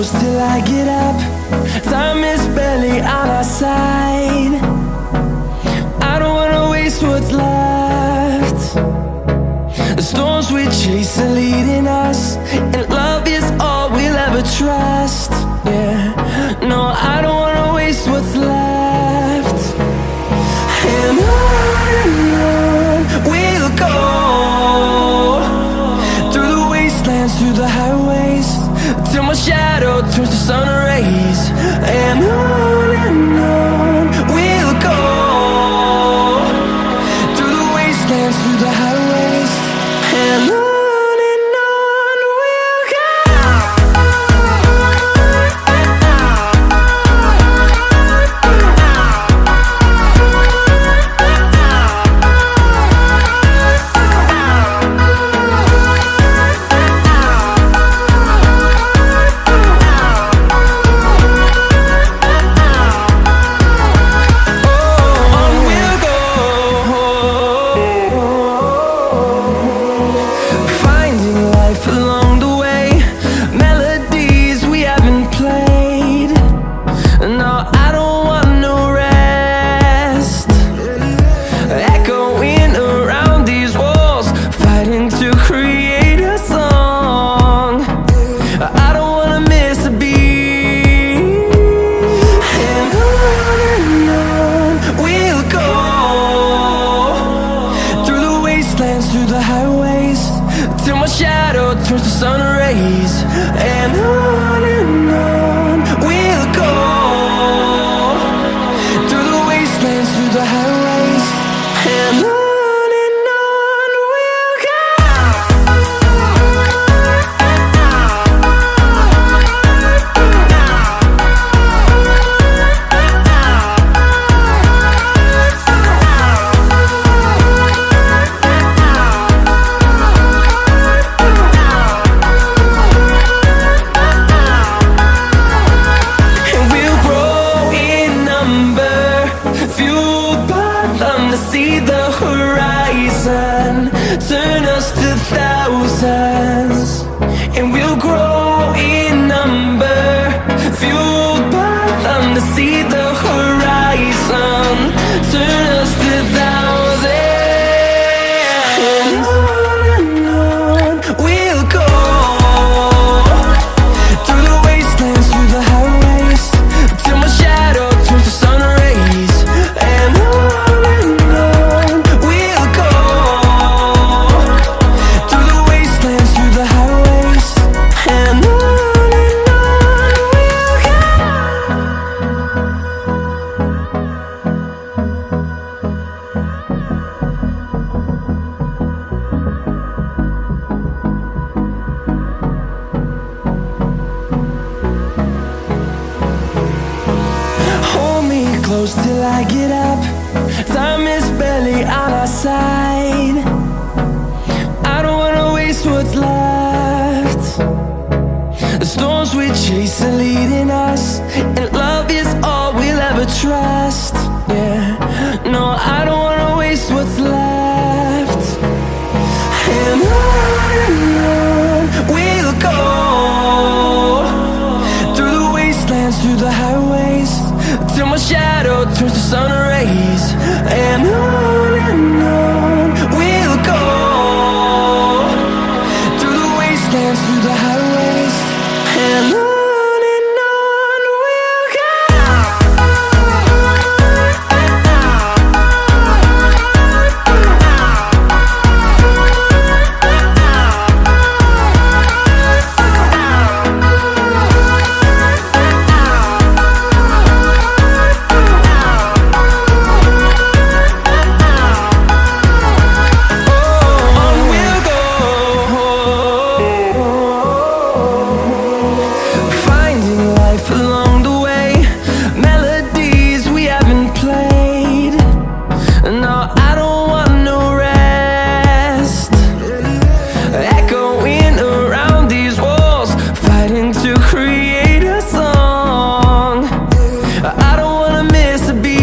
close till I get up. Time is barely on our side. I don't wanna waste what's left. The storms we chase are leading us, and love is all we'll ever trust. Yeah, no, I don't wanna waste what's left. And on we'll go, through the wastelands, through the highways, till my shadow turns to sun rays. And on we'll go, through the wastelands, through the highways, and on. Through the highways, till my shadow turns to sun rays. And on we'll go, through the wastelands, through the highways, and on. See the horizon turn us to thousands, and we'll grow in number, fueled by them. To see the horizon turn us to thousands, and on we'll go, through the wastelands, through the highways, till my shadow turns to sun rays. And on close till I get up. Time is barely on our side. I don't wanna waste what's left. The storms we chase are leading us, and love is all we'll ever trust. Yeah, no, I don't wanna waste what's left. And on we'll go, through the wastelands, through the highways, till my shadow turns to sun rays. And on we'll go, through the wastelands, through the highways, and on. To create a song, I don't wanna miss a beat.